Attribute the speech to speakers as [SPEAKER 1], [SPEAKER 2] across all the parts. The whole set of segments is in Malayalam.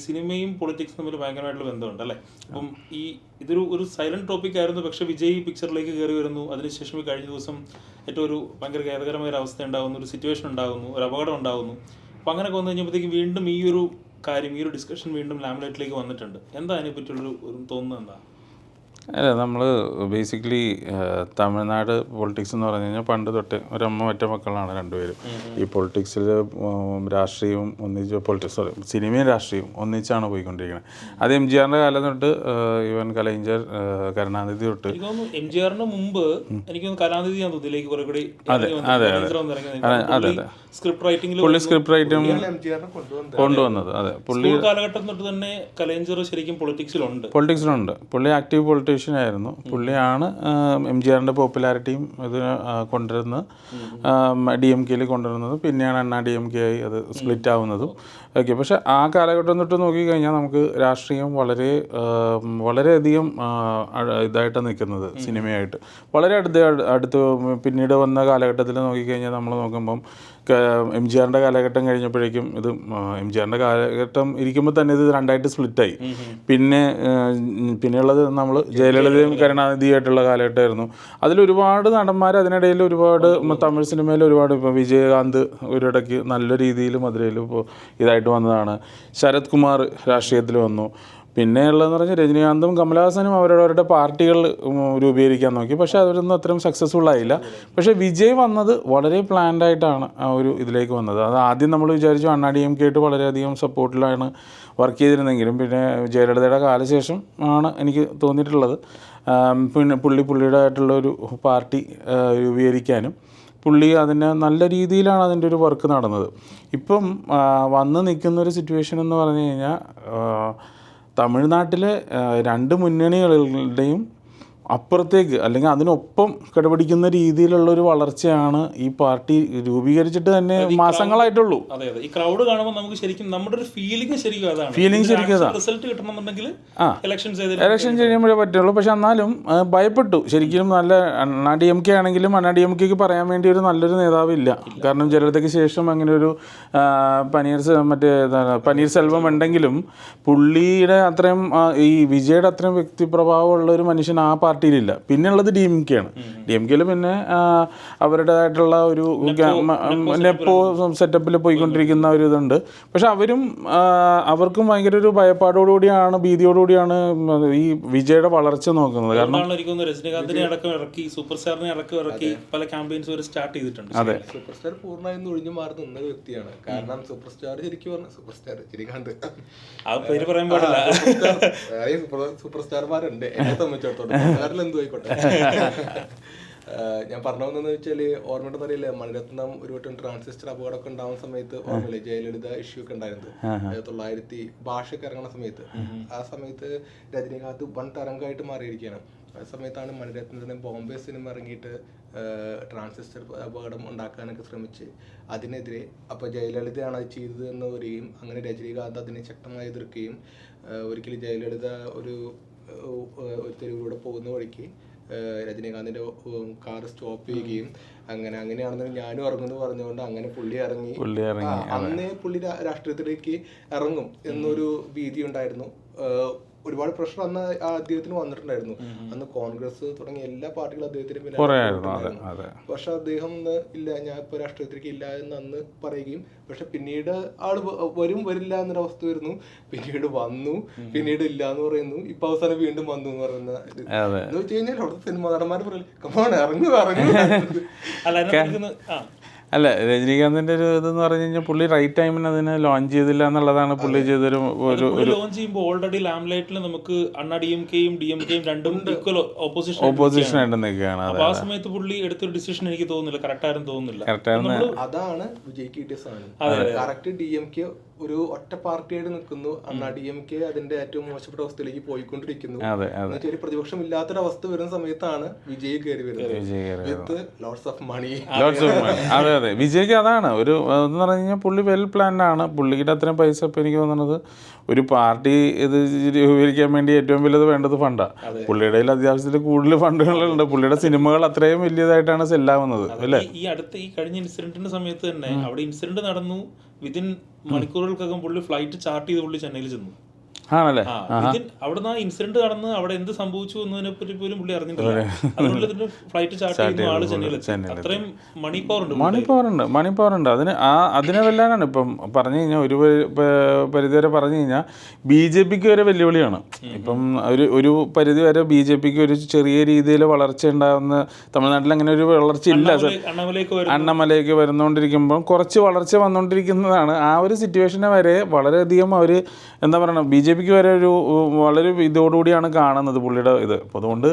[SPEAKER 1] സിനിമയും പൊളിറ്റിക്സും തമ്മിൽ ഭയങ്കരമായിട്ടുള്ള ബന്ധമുണ്ട് അല്ലേ? അപ്പം ഇതൊരു സൈലന്റ് ടോപ്പിക് ആയിരുന്നു, പക്ഷെ വിജയ് പിക്ചറിലേക്ക് കയറി വരുന്നു. അതിനുശേഷം കഴിഞ്ഞ ദിവസം ഏറ്റവും ഒരു ഭയങ്കര ഖേദകരമായ ഒരു അവസ്ഥ ഉണ്ടാകുന്നു, ഒരു സിറ്റുവേഷൻ ഉണ്ടാകുന്നു, ഒരു അപകടം ഉണ്ടാകുന്നു. അപ്പം അങ്ങനെയൊക്കെ വന്നു കഴിഞ്ഞപ്പോഴത്തേക്ക് വീണ്ടും ഈ ഒരു കാര്യം, ഈ ഒരു ഡിസ്കഷൻ വീണ്ടും ലാംലൈറ്റിലേക്ക് വന്നിട്ടുണ്ട്. എന്താ അതിനെപ്പറ്റിയുള്ളൊരു തോന്നുന്നത് എന്താ?
[SPEAKER 2] അല്ല, നമ്മൾ ബേസിക്കലി തമിഴ്നാട് പൊളിറ്റിക്സ് എന്ന് പറഞ്ഞു കഴിഞ്ഞാൽ പണ്ട് തൊട്ട് ഒരമ്മ മറ്റേ മക്കളാണ് രണ്ടുപേരും. ഈ പൊളിറ്റിക്സിൽ രാഷ്ട്രീയവും സിനിമയും രാഷ്ട്രീയവും ഒന്നിച്ചാണ് പോയിക്കൊണ്ടിരിക്കുന്നത്. അത് എംജിആറിൻ്റെ കാലം തൊട്ട് ഈവൻ കലൈഞ്ചർ, കരുണാനിധി തൊട്ട്.
[SPEAKER 1] എംജിആറിന് മുമ്പ് എനിക്ക് കലാനിധി ഞാൻ ഇതിലേക്ക് കുറെ കൂടി
[SPEAKER 2] പുള്ളി സ്ക്രിപ്റ്റ് റൈറ്റിംഗ് കൊണ്ടുവന്നത്. അതെ, പുള്ളി
[SPEAKER 1] കാലഘട്ടം തൊട്ട് തന്നെ കലൈഞ്ചർ ശരിക്കും പൊളിറ്റിക്സിലുണ്ട്.
[SPEAKER 2] പുള്ളി ആക്റ്റീവ് പൊളിറ്റീഷ്യൻ ആയിരുന്നു. പുള്ളിയാണ് എംജിആറിൻ്റെ പോപ്പുലാരിറ്റിയും ഇതിന് കൊണ്ടുവരുന്നത്, DMK-യിൽ കൊണ്ടുവരുന്നത്. പിന്നെയാണ് അണ്ണാ DMK ആയി അത് സ്പ്ലിറ്റ് ആവുന്നതും ഓക്കെ. പക്ഷെ ആ കാലഘട്ടം തൊട്ട് നോക്കിക്കഴിഞ്ഞാൽ നമുക്ക് രാഷ്ട്രീയം വളരെയധികം ഇതായിട്ട് നിൽക്കുന്നത് സിനിമയായിട്ട് വളരെ അടുത്ത് പിന്നീട് വന്ന കാലഘട്ടത്തിൽ നോക്കിക്കഴിഞ്ഞാൽ നമ്മൾ നോക്കുമ്പം എംജിആറിൻ്റെ കാലഘട്ടം കഴിഞ്ഞപ്പോഴേക്കും എംജിആറിൻ്റെ കാലഘട്ടം ഇരിക്കുമ്പോൾ തന്നെ ഇത് രണ്ടായിട്ട് സ്പ്ലിറ്റായി. പിന്നെയുള്ളത് നമ്മൾ ജയലളിതയും കരുണാനിധിയായിട്ടുള്ള കാലഘട്ടമായിരുന്നു. അതിലൊരുപാട് നടന്മാർ, അതിനിടയിൽ ഒരുപാട് തമിഴ് സിനിമയിൽ ഒരുപാട്, ഇപ്പോൾ വിജയകാന്ത് ഒരിടയ്ക്ക് നല്ല രീതിയിലും അതിലും ഇപ്പോൾ ഇതായിട്ട് വന്നതാണ്. ശരത് കുമാർ രാഷ്ട്രീയത്തിൽ വന്നു. പിന്നെയുള്ളതെന്ന് പറഞ്ഞാൽ രജനീകാന്തും കമലഹാസനും അവരവരുടെ പാർട്ടികൾ രൂപീകരിക്കാൻ നോക്കി. പക്ഷേ അവരൊന്നും അത്രയും സക്സസ്ഫുൾ ആയില്ല. പക്ഷേ വിജയ് വന്നത് വളരെ പ്ലാൻഡ് ആയിട്ടാണ് ആ ഒരു ഇതിലേക്ക് വന്നത്. അത് ആദ്യം നമ്മൾ വിചാരിച്ചു അണ്ണാ DMK ആയിട്ട് വളരെയധികം സപ്പോർട്ടിലാണ് വർക്ക് ചെയ്തിരുന്നെങ്കിലും പിന്നെ ജയലളിതയുടെ കാലശേഷം ആണ് എനിക്ക് തോന്നിയിട്ടുള്ളത് പിന്നെ പുള്ളിയുടെ ആയിട്ടുള്ളൊരു പാർട്ടി രൂപീകരിക്കാനും പുള്ളി അതിന് നല്ല രീതിയിലാണ് അതിൻ്റെ ഒരു വർക്ക് നടന്നത്. ഇപ്പം വന്ന് നിൽക്കുന്നൊരു സിറ്റുവേഷൻ എന്ന് പറഞ്ഞു കഴിഞ്ഞാൽ തമിഴ്നാട്ടിലെ രണ്ട് മുന്നണികളുടെയും അപ്പുറത്തേക്ക് അല്ലെങ്കിൽ അതിനൊപ്പം കിടപിടിക്കുന്ന രീതിയിലുള്ളൊരു വളർച്ചയാണ് ഈ പാർട്ടി രൂപീകരിച്ചിട്ട് തന്നെ മാസങ്ങളായിട്ടുള്ളൂ.
[SPEAKER 1] ഈ ക്രൗഡ് കാണുമ്പോൾ നമുക്ക് ശരിക്കും നമ്മുടെ ഒരു ഫീലിംഗ് ശരിക്കും അതാണ്. റിസൾട്ട് കിട്ടണമെന്നുണ്ടെങ്കിൽ
[SPEAKER 2] ഇലക്ഷൻ ചെയ്യുമ്പോഴേ പറ്റുള്ളൂ. പക്ഷെ എന്നാലും ഭയപ്പെട്ടു ശരിക്കും. നല്ല അണ്ണാ DMK ആണെങ്കിലും അണ്ണാ DMKക്ക് പറയാൻ വേണ്ടി ഒരു നല്ലൊരു നേതാവില്ല. കാരണം ജയലളിതയ്ക്ക് ശേഷം അങ്ങനെ ഒരു പനീർസെൽവം ഉണ്ടെങ്കിലും പുള്ളിയുടെ അത്രയും ഈ വിജയുടെ അത്രയും വ്യക്തിപ്രഭാവമുള്ള ഒരു മനുഷ്യൻ ആ പാർട്ടിയിലില്ല. പിന്നെയുള്ളത് DMK ആണ്. DMK-ൽ പിന്നെ അവരുടേതായിട്ടുള്ള ഒരു നെപ്പോ സെറ്റപ്പിൽ പോയിക്കൊണ്ടിരിക്കുന്ന ഒരു ഇതുണ്ട്. പക്ഷെ അവർക്കും ഭയങ്കര ഒരു ഭയപ്പാടോടുകൂടിയാണ്, ഭീതിയോടുകൂടിയാണ് ഈ വിജയുടെ വളർച്ച നോക്കുന്നത്. കാരണം
[SPEAKER 1] രജനീകാന്തിനെ അടക്കം ഇറക്കി, സൂപ്പർ സ്റ്റാറിനെ അടക്കം ഇറക്കി പല ക്യാമ്പയിൻസ് വരെ സ്റ്റാർട്ട് ചെയ്തിട്ടുണ്ട്.
[SPEAKER 2] അതെ,
[SPEAKER 3] സൂപ്പർ സ്റ്റാർ പൂർണ്ണമായും ഒഴിഞ്ഞു മാറി നിന്ന ഒരു വ്യക്തിയാണ്. കാരണം സൂപ്പർ സ്റ്റാർ ശരിക്കും പറഞ്ഞ സൂപ്പർ സ്റ്റാർ രജനീകാന്ത്
[SPEAKER 1] ആ പേര് പറയാൻ പാടില്ല.
[SPEAKER 3] സൂപ്പർ സ്റ്റാർമാരുണ്ട് എന്നെ സംബന്ധിച്ചിടത്തോളം. എന്തു ആയിക്കോട്ടെ. ഞാൻ പറഞ്ഞതെന്ന് വെച്ചാൽ ഓർമ്മയുണ്ടെന്ന് അറിയില്ല, മണിരത്നം ഒരു വട്ടം ട്രാൻസിസ്റ്റർ അപകടമൊക്കെ ഉണ്ടാവുന്ന സമയത്ത് ഓർമ്മയില്ലേ ജയലളിത ഇഷ്യൂ ഒക്കെ ഉണ്ടായിരുന്നത് 1900 ഭാഷയൊക്കെ ഇറങ്ങുന്ന സമയത്ത്. ആ സമയത്ത് രജനീകാന്ത് വൻ തരംഗമായിട്ട് മാറിയിരിക്കുകയാണ്. ആ സമയത്താണ് മണിരത്നത്തിന് ബോംബെ സിനിമ ഇറങ്ങിയിട്ട് ട്രാൻസിസ്റ്റർ അപകടം ഉണ്ടാക്കാനൊക്കെ ശ്രമിച്ച് അതിനെതിരെ അപ്പോൾ ജയലളിതയാണ് അത് ചെയ്തത് എന്ന് വരികയും അങ്ങനെ രജനീകാന്ത് അതിനെ ശക്തമായി എതിർക്കുകയും ഒരിക്കലും ജയലളിത ഒരു തെരുവിലൂടെ പോകുന്ന വഴിക്ക് രജനീകാന്തിന്റെ കാർ സ്റ്റോപ്പ് ചെയ്യുകയും അങ്ങനെയാണെന്ന് ഞാനും ഇറങ്ങുന്നു പറഞ്ഞുകൊണ്ട് അങ്ങനെ പുള്ളി ഇറങ്ങി. അന്നേ പുള്ളി രാഷ്ട്രീയത്തിലേക്ക് ഇറങ്ങും എന്നൊരു ഭീതി ഉണ്ടായിരുന്നു. ഒരുപാട് പ്രശ്നം അന്ന് അദ്ദേഹത്തിന് വന്നിട്ടുണ്ടായിരുന്നു. അന്ന് കോൺഗ്രസ് തുടങ്ങിയ എല്ലാ പാർട്ടികളും അദ്ദേഹത്തിന് പിന്നെ. പക്ഷെ അദ്ദേഹം ഇല്ല, ഞാൻ ഇപ്പൊ രാഷ്ട്രീയത്തിലേക്ക് ഇല്ല എന്ന് അന്ന് പറയുകയും പക്ഷെ പിന്നീട് ആള് വരില്ല എന്നൊരവസ്ഥ വരുന്നു. പിന്നീട് വന്നു, പിന്നീട് ഇല്ല എന്ന് പറയുന്നു, ഇപ്പൊ അവസാനം വീണ്ടും വന്നു എന്ന് പറയുന്ന എന്ന് വെച്ച് കഴിഞ്ഞാൽ അവിടുത്തെ സിനിമ നടന്മാർ പറയില്ല കമോൺ ഇറങ്ങു.
[SPEAKER 2] അല്ല, രജനീകാന്തിന്റെ ഒരു ഇതെന്ന് പറഞ്ഞു കഴിഞ്ഞാൽ പുള്ളി റൈറ്റ് ടൈമിന് അതിനെ ലോഞ്ച് ചെയ്തില്ല എന്നുള്ളതാണ് പുള്ളി ചെയ്തൊരു
[SPEAKER 1] ലോഞ്ച് ചെയ്യുമ്പോൾ ഓൾറെഡി ലാംലൈറ്റിൽ നമുക്ക് അണ്ണാ DMK-യും DMK-യും രണ്ടും ഈക്വൽ
[SPEAKER 2] ഓപ്പോസിഷൻ ആയിട്ട് നിൽക്കുകയാണ്.
[SPEAKER 1] ആ സമയത്ത് പുള്ളി എടുത്തൊരു ഡിസിഷൻ എനിക്ക് തോന്നുന്നില്ല കറക്റ്റായിരുന്നു തോന്നുന്നില്ല.
[SPEAKER 3] അതാണ് വിജയ്ക്ക് കിട്ടിയ സാധനം. കറക്റ്റ് DMK ഒരു ഒറ്റ പാർട്ടിയായിട്ട് നിൽക്കുന്നു, അണ്ണാ DMK അതിന്റെ ഏറ്റവും മോശപ്പെട്ട അവസ്ഥയിലേക്ക് പോയിക്കൊണ്ടിരിക്കുന്നു. ഒരു പ്രതിപക്ഷം ഇല്ലാത്തൊരവസ്ഥ വരുന്ന സമയത്താണ് വിജയ് കയറി വരുന്നത് വിത്ത് ലോട്ട്സ് ഓഫ് മണി.
[SPEAKER 2] അതെ, വിജയ്ക്ക് അതാണ് ഒരു എന്ന് പറഞ്ഞു കഴിഞ്ഞാൽ പുള്ളി വെൽ പ്ലാൻഡ് ആണ്. പുള്ളിയുടെ അത്രയും പൈസ ഇപ്പം എനിക്ക് തോന്നുന്നത് ഒരു പാർട്ടി ഇത് രൂപീകരിക്കാൻ വേണ്ടി ഏറ്റവും വലുത് വേണ്ടത് ഫണ്ടാണ്. പുള്ളിയുടെ അത്യാവശ്യത്തിൽ കൂടുതൽ ഫണ്ടുകളുണ്ട്. പുള്ളിയുടെ സിനിമകൾ അത്രയും വലിയതായിട്ടാണ് സെല്ലാവുന്നത് അല്ലേ.
[SPEAKER 1] ഈ കഴിഞ്ഞ ഇൻസിഡന്റിന്റെ സമയത്ത് തന്നെ അവിടെ ഇൻസിഡന്റ് നടന്നു, വിതിൻ മണിക്കൂറുകൾക്കകം പുള്ളി ഫ്ലൈറ്റ് ചാർട്ട് ചെയ്ത് പുള്ളി ചെന്നൈയിൽ ചെന്നു.
[SPEAKER 2] ആണല്ലേ?
[SPEAKER 1] അവിടുന്ന് ആ ഇൻസിഡന്റ് നടന്ന് അവിടെ എന്ത് സംഭവിച്ചു എന്നതിനെ പറ്റി പോലും പുള്ളി അറിഞ്ഞിട്ടില്ല. അതുകൊണ്ട് ഫ്ലൈറ്റ് ചാർട്ട് ചെയ്യുന്ന ആള് ചെന്നൈയിലെത്തി. അത്രയും മണി പവർ ഉണ്ട്.
[SPEAKER 2] മണി പവർ ഉണ്ട്. അതിനെ വെല്ലാനാണ് ഇപ്പം പറഞ്ഞു കഴിഞ്ഞാൽ ഒരു പരിധിവരെ പറഞ്ഞു കഴിഞ്ഞാൽ BJP വരെ വെല്ലുവിളിയാണ്. ഇപ്പം ഒരു പരിധി വരെ BJP ഒരു ചെറിയ രീതിയിൽ വളർച്ച ഉണ്ടാകുന്ന, തമിഴ്നാട്ടിൽ അങ്ങനെ ഒരു വളർച്ച ഇല്ല. അണ്ണാമലയ്ക്ക് വരുന്നോണ്ടിരിക്കുമ്പോൾ കുറച്ച് വളർച്ച വന്നുകൊണ്ടിരിക്കുന്നതാണ്. ആ ഒരു സിറ്റുവേഷനെ വരെ വളരെയധികം അവർ എന്താ പറയുക, BJP വരെ ഒരു വളരെ ഇതോടുകൂടിയാണ് കാണുന്നത് പുള്ളിയുടെ ഇത്. അപ്പോൾ അതുകൊണ്ട്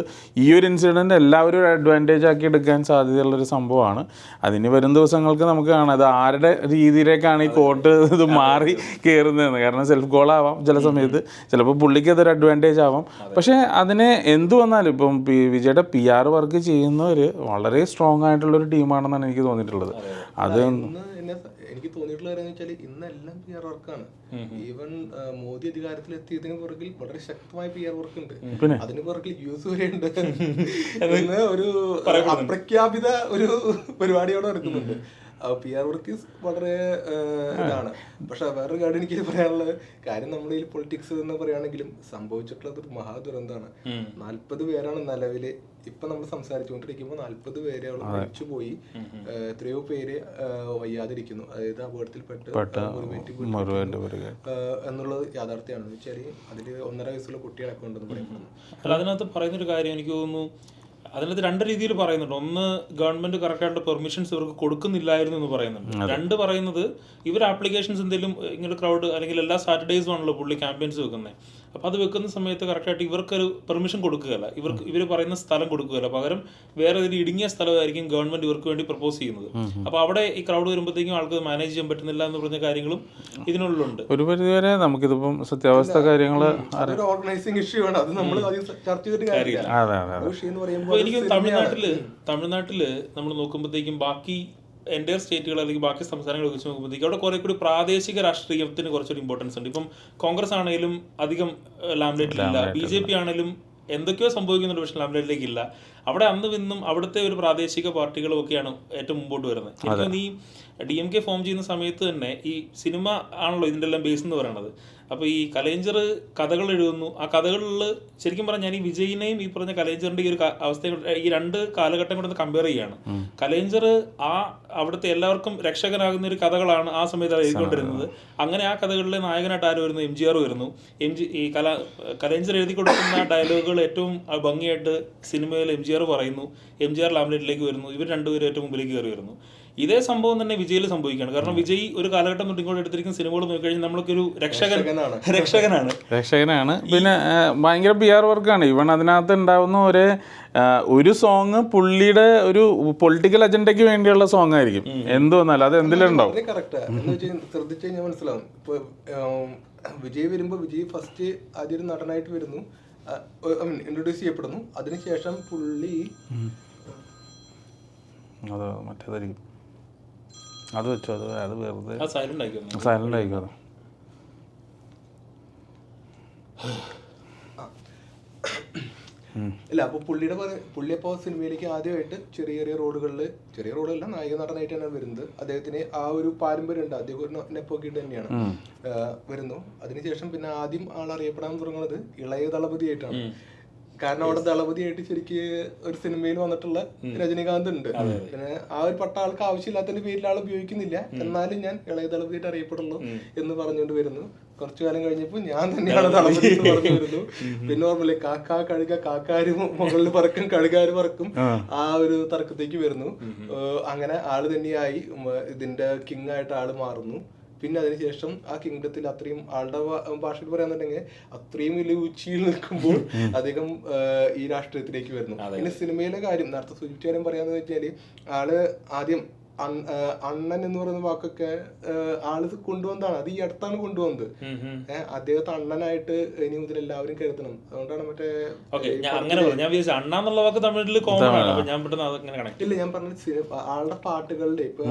[SPEAKER 2] ഈ ഒരു ഇൻസിഡൻറ്റ് എല്ലാവരും ഒരു അഡ്വാൻറ്റേജ് ആക്കി എടുക്കാൻ സാധ്യതയുള്ളൊരു സംഭവമാണ്. അതിന് വരും ദിവസങ്ങൾക്ക് നമുക്ക് കാണാം ഇത് ആരുടെ രീതിയിലേക്കാണ് ഈ കോർട്ട് ഇത് മാറി കയറുന്നതെന്ന്. കാരണം സെൽഫ് ഗോളാവാം ചില സമയത്ത്, ചിലപ്പോൾ പുള്ളിക്ക് അതൊരു അഡ്വാൻറ്റേജ് ആവാം. പക്ഷേ അതിനെ എന്ത് വന്നാലും ഇപ്പം വിജയുടെ PR വർക്ക് ചെയ്യുന്നവർ വളരെ സ്ട്രോങ് ആയിട്ടുള്ളൊരു ടീമാണെന്നാണ് എനിക്ക് തോന്നിയിട്ടുള്ളത്. അത്
[SPEAKER 3] എനിക്ക് തോന്നിയിട്ടുള്ള കാര്യം വെച്ചാൽ ഇന്നെല്ലാം PR വർക്കാണ്. ഈവൻ മോദി അധികാരത്തിലെത്തിയതിന് പുറകിൽ വളരെ ശക്തമായ PR വർക്ക് ഉണ്ട്. അതിന് പുറകിൽ യൂസ് വരെ ഉണ്ട് എന്ന് ഒരു അപ്രഖ്യാപിത ഒരു പരിപാടിയോടെ നടക്കുന്നുണ്ട്. PR വർക്ക് വളരെ ഇതാണ്. പക്ഷെ വേറൊരു കാര്യം എനിക്ക് പറയാനുള്ള കാര്യം, നമ്മുടെ ഈ പൊളിറ്റിക്സ് എന്ന് പറയുകയാണെങ്കിലും സംഭവിച്ചിട്ടുള്ളത് ഒരു മഹാദുരന്തമാണ്. 40 പേരാണ് നിലവില് ഇപ്പൊ നമ്മൾ സംസാരിച്ചുകൊണ്ടിരിക്കുമ്പോൾ 40 പേരെ അവിടെ മരിച്ചുപോയി. എത്രയോ പേര് വയ്യാതിരിക്കുന്നു, അതായത് അപകടത്തിൽപ്പെട്ട് എന്നുള്ളത് യാഥാർത്ഥ്യമാണ്. വെച്ചാൽ അതിൽ 1.5 വയസ്സുള്ള കുട്ടികളൊക്കെ ഉണ്ടെന്ന് പറയുന്നത്.
[SPEAKER 1] അതിനകത്ത് പറയുന്നൊരു കാര്യം എനിക്ക് തോന്നുന്നു, അതിനകത്ത് 2 രീതിയിൽ പറയുന്നുണ്ട്. ഒന്ന്, ഗവൺമെന്റ് കറക്റ്റായിട്ട് പെർമിഷൻസ് ഇവർക്ക് കൊടുക്കുന്നില്ലായിരുന്നു എന്ന് പറയുന്നുണ്ട്. 2 പറയുന്നത് ഇവർ ആപ്ലിക്കേഷൻസ് എന്തെങ്കിലും ഇങ്ങനെ ക്രൗഡ് അല്ലെങ്കിൽ എല്ലാ സാറ്റർഡേയ്സും ആണല്ലോ പുള്ളി ക്യാമ്പയിൻസ് വെക്കുന്നത്. അപ്പോൾ അത് വെക്കുന്ന സമയത്ത് കറക്റ്റായിട്ട് ഇവർക്കൊരു പെർമിഷൻ കൊടുക്കുകയല്ല, ഇവർ പറയുന്ന സ്ഥലം കൊടുക്കുകയല്ല, പകരം വേറെ ഒരു ഇടുങ്ങിയ സ്ഥലമായിരിക്കും ഗവൺമെന്റ് ഇവർക്ക് വേണ്ടി പ്രപ്പോസ് ചെയ്യുന്നത്. അപ്പോൾ അവിടെ ഈ ക്രൗഡ് വരുമ്പോഴത്തേക്കും ആൾക്ക് മാനേജ് ചെയ്യാൻ പറ്റുന്നില്ല എന്ന് പറഞ്ഞ കാര്യങ്ങളും ഇതിനുള്ളിലുണ്ട്.
[SPEAKER 2] ഒരു പരിധിവരെ നമുക്കിതിപ്പം സത്യാവസ്ഥ കാര്യങ്ങൾ
[SPEAKER 3] ഓർഗനൈസിംഗ് ഇഷ്യൂ ആണ്, അത് നമ്മൾ ചർച്ച ചെയ്തിട്ട് കാര്യമില്ല.
[SPEAKER 1] എനിക്ക് തമിഴ്നാട്ടില് നമ്മൾ നോക്കുമ്പോഴത്തേക്കും ബാക്കി എൻ്റയർ സ്റ്റേറ്റുകൾ അല്ലെങ്കിൽ ബാക്കി സംസ്ഥാനങ്ങൾ വെച്ച് നോക്കുമ്പോഴത്തേക്കും അവിടെ കുറെ കൂടി പ്രാദേശിക രാഷ്ട്രീയത്തിന് കുറച്ചൊരു ഇമ്പോർട്ടൻസ് ഉണ്ട്. ഇപ്പം കോൺഗ്രസ് ആണെങ്കിലും അധികം ലാംലൈറ്റിലില്ല, BJP ആണെങ്കിലും എന്തൊക്കെയോ സംഭവിക്കുന്നുണ്ട്, പക്ഷെ ലാംലൈറ്റിലേക്ക് ഇല്ല. അവിടെ അന്ന് ഇന്നും അവിടുത്തെ ഒരു പ്രാദേശിക പാർട്ടികളും ഒക്കെയാണ് ഏറ്റവും മുമ്പോട്ട് വരുന്നത്. എനിക്ക് ഈ DMK ഫോം ചെയ്യുന്ന സമയത്ത് തന്നെ ഈ സിനിമ ആണല്ലോ ഇതിൻ്റെ എല്ലാം ബേസ് എന്ന് പറയുന്നത്. അപ്പോൾ ഈ കലൈഞ്ചർ കഥകൾ എഴുതുന്നു. ആ കഥകളിൽ ശരിക്കും പറഞ്ഞാൽ ഞാൻ ഈ വിജയിനെയും ഈ പറഞ്ഞ കലൈഞ്ചറിൻ്റെ ഈ ഒരു അവസ്ഥ, ഈ 2 കാലഘട്ടം കൂടെ കമ്പയർ ചെയ്യുകയാണ്. കലൈഞ്ചർ അവിടുത്തെ എല്ലാവർക്കും രക്ഷകനാകുന്ന ഒരു കഥകളാണ് ആ സമയത്ത് എഴുതിക്കൊണ്ടിരുന്നത്. അങ്ങനെ ആ കഥകളിലെ നായകനായിട്ട് ആര് വരുന്നു? MGR വരുന്നു. ഈ കലൈഞ്ചർ എഴുതി കൊടുക്കുന്ന ഡയലോഗുകൾ ഏറ്റവും ഭംഗിയായിട്ട് സിനിമയിൽ MGR പറയുന്നു. MGR ലാംലൈറ്റിലേക്ക് വരുന്നു. ഇവർ 2 പേരും ഏറ്റവും മുമ്പിലേക്ക് കയറി വരുന്നു. ഇതേ സംഭവം തന്നെ വിജയിൽ സംഭവിക്കുകയാണ്. കാരണം വിജയ് ഒരു കാലഘട്ടം തൊട്ട് ഇങ്ങോട്ട് എടുത്തിരിക്കുന്ന സിനിമകൾ നോക്കിക്കഴിഞ്ഞാൽ നമ്മളൊരു രക്ഷകനാണ്.
[SPEAKER 2] പിന്നെ ഭയങ്കര PR വർക്കാണ്. ഇവൺ അതിനകത്ത് ഉണ്ടാവുന്ന ഒരു സോങ് പുള്ളിയുടെ ഒരു പൊളിറ്റിക്കൽ അജണ്ടയ്ക്ക് വേണ്ടിയുള്ള സോങ് ആയിരിക്കും. എന്ത് വന്നാലും അത് എന്തിലുണ്ടാവും.
[SPEAKER 3] ശ്രദ്ധിച്ചു കഴിഞ്ഞാൽ മനസ്സിലാവും. ഇപ്പൊ വിജയ് വരുമ്പോ വിജയ് ഫസ്റ്റ് ആദ്യം ഒരു നടനായിട്ട് വരുന്നു, ഇൻട്രൊഡ്യൂസ് ചെയ്യപ്പെടുന്നു. അതിനുശേഷം പുള്ളി
[SPEAKER 2] അത് മറ്റേതായിരിക്കും, അത് വെച്ചു, അത് വെറുതെ
[SPEAKER 1] സൈലന്റ്
[SPEAKER 2] ആയിക്കോ.
[SPEAKER 3] ഇല്ല, അപ്പൊ പുള്ളി അപ്പോൾ സിനിമയിലേക്ക് ആദ്യമായിട്ട് ചെറിയ റോളുകളല്ല നായിക നടനായിട്ടാണ് വരുന്നത്. അദ്ദേഹത്തിന് ആ ഒരു പാരമ്പര്യം ഉണ്ട്, അദ്ദേഹം നെപ്പോക്കിട്ട് തന്നെയാണ് വരുന്നു. അതിനുശേഷം പിന്നെ ആദ്യം ആളറിയപ്പെടാൻ തുടങ്ങുന്നത് ഇളയ ദളപതിയായിട്ടാണ്. കാരണം അവിടെ ദളപതിയായിട്ട് ശരിക്ക് ഒരു സിനിമയിൽ വന്നിട്ടുള്ള രജനീകാന്ത് ഉണ്ട്. പിന്നെ ആ ഒരു പട്ട ആൾക്ക് ആവശ്യമില്ലാത്തതിന്റെ പേരിൽ ആൾ ഉപയോഗിക്കുന്നില്ല, എന്നാലും ഞാൻ ഇളയ ദളപതിയായിട്ട് അറിയപ്പെടുള്ളൂ എന്ന് പറഞ്ഞുകൊണ്ട് വരുന്നു. കുറച്ചു കാലം കഴിഞ്ഞപ്പോൾ ഞാൻ തന്നെയാണ് ദളപതി എന്ന് പറഞ്ഞു വരുന്നു. പിന്നെ ഓർമ്മയില്ലേ, കാക്കാര് മുകളിൽ പറക്കും കഴുകാര് പറക്കും, ആ ഒരു തർക്കത്തേക്ക് വരുന്നു. അങ്ങനെ ആള് തന്നെയായി ഇതിന്റെ കിങ് ആയിട്ട് ആള് മാറുന്നു. പിന്നെ അതിനുശേഷം ആ കിങ്ഡത്തിൽ അത്രയും ആളുടെ ഭാഷയിൽ പറയാന്നുണ്ടെങ്കിൽ അത്രയും വലിയ ഉച്ചിയിൽ നിൽക്കുമ്പോൾ അദ്ദേഹം ഈ രാഷ്ട്രീയത്തിലേക്ക് വരുന്നു. പിന്നെ സിനിമയിലെ കാര്യം നേരത്തെ സൂചിപ്പിച്ച കാര്യം പറയാന്ന് വെച്ചാല് ആള് ആദ്യം അണ്ണൻ എന്ന് പറയുന്ന വാക്കൊക്കെ ആള് കൊണ്ടുവന്നതാണ്. അത് ഈ അടുത്താണ് കൊണ്ടുവന്നത്. അദ്ദേഹത്തെ അണ്ണനായിട്ട് ഇനി മുതൽ എല്ലാവരും കരുതണം. അതുകൊണ്ടാണ് മറ്റേ ഇല്ല, ഞാൻ പറഞ്ഞ ആളുടെ പാട്ടുകളുടെ ഇപ്പൊ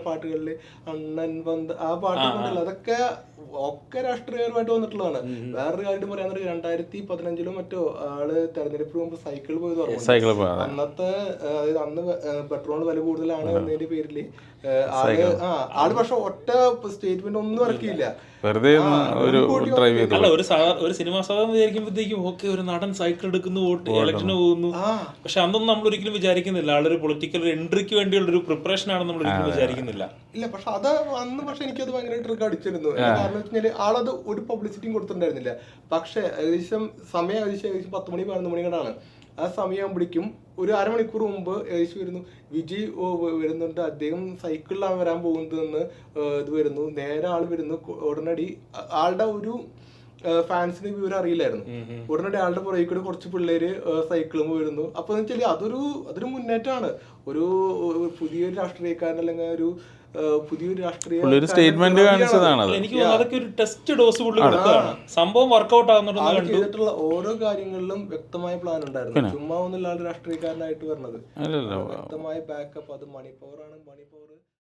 [SPEAKER 3] പാട്ടുകളില് അണ്ണൻ വന്ന് ആ പാട്ടുകളുണ്ടല്ലോ, അതൊക്കെ ഒക്കെ രാഷ്ട്രീയപരമായിട്ട് വന്നിട്ടുള്ളതാണ്. വേറൊരു കാര്യം പറയാൻ 2015 മറ്റോ ആള് തെരഞ്ഞെടുപ്പിന് മുമ്പ് സൈക്കിൾ പോയത്. അന്നത്തെ അതായത് അന്ന് പെട്രോളിന് വില കൂടുതലാണ് എന്നതിന്റെ പേരില് ആള് പക്ഷെ ഒറ്റ സ്റ്റേറ്റ്മെന്റ് ഒന്നും ഇറക്കിയില്ല,
[SPEAKER 2] വെറുതെ ഒരു ഡ്രൈവ് ചെയ്തു.
[SPEAKER 1] അല്ല, ഒരു സിനിമാ സാധനം വിചാരിക്കുമ്പോഴത്തേക്കും ഓക്കെ ഒരു നടൻ സൈക്കിൾ എടുക്കുന്നു, വോട്ട് ഇലക്ഷന് പോകുന്നു. പക്ഷെ അതൊന്നും നമ്മൾ ഒരിക്കലും വിചാരിക്കുന്നില്ല ആളൊരു പൊളിറ്റിക്കൽ എൻട്രിക്ക് വേണ്ടിയുള്ള ഒരു പ്രിപ്പറേഷൻ ആണെന്ന് നമ്മൾ ഒരിക്കലും വിചാരിക്കുന്നില്ല.
[SPEAKER 3] ഇല്ല, പക്ഷെ അത് അന്ന് പക്ഷെ എനിക്കത് ഭയങ്കര ട്രിക്ക് അടിച്ചിരുന്നു. കാരണം വെച്ച് കഴിഞ്ഞാൽ ആളത് ഒരു പബ്ലിസിറ്റിയും കൊടുത്തിട്ടുണ്ടായിരുന്നില്ല. പക്ഷെ ഏകദേശം 10 മണി 11 മണി കൊണ്ടാണ്. ആ സമയമാകുമ്പോഴേക്കും ഒരു അരമണിക്കൂർ മുമ്പ് ഏകദേശം വരുന്നു, വിജയ് വരുന്നുണ്ട്, അദ്ദേഹം സൈക്കിളിലാണ് വരാൻ പോകുന്നതെന്ന് ഇത് വരുന്നു. നേരെ ആൾ വരുന്നു. ഉടനടി ആളുടെ ഒരു ഫാൻസിന് വിവരം അറിയില്ലായിരുന്നു. ഉടനടി ആളുടെ പുറകെ കൂടെ കുറച്ച് പിള്ളേര് സൈക്കിളും വരുന്നു. അപ്പൊ എന്ന് വെച്ചാൽ അതൊരു മുന്നേറ്റമാണ്. ഒരു പുതിയൊരു രാഷ്ട്രീയക്കാരൻ അല്ലെങ്കിൽ ഒരു പുതിയൊരു രാഷ്ട്രീയ
[SPEAKER 2] സ്റ്റേറ്റ്മെന്റ് കാണിച്ചതാണ്.
[SPEAKER 1] എനിക്ക് അതൊക്കെ ഒരു ടെസ്റ്റ് ഡോസ് കൊടുക്കുകയാണ്. സംഭവം വർക്ക്ഔട്ട് ആവുന്നുണ്ടെന്ന്
[SPEAKER 3] ചെയ്തിട്ടുള്ള ഓരോ കാര്യങ്ങളിലും വ്യക്തമായ പ്ലാൻ ഉണ്ടായിരുന്നു. ചുമ്മാ ഒന്നുമില്ലാണ്ട് രാഷ്ട്രീയക്കാരനായിട്ട് പറഞ്ഞത് വ്യക്തമായ ബാക്കപ്പ്. അത് മണി പവർ ആണ്. Money power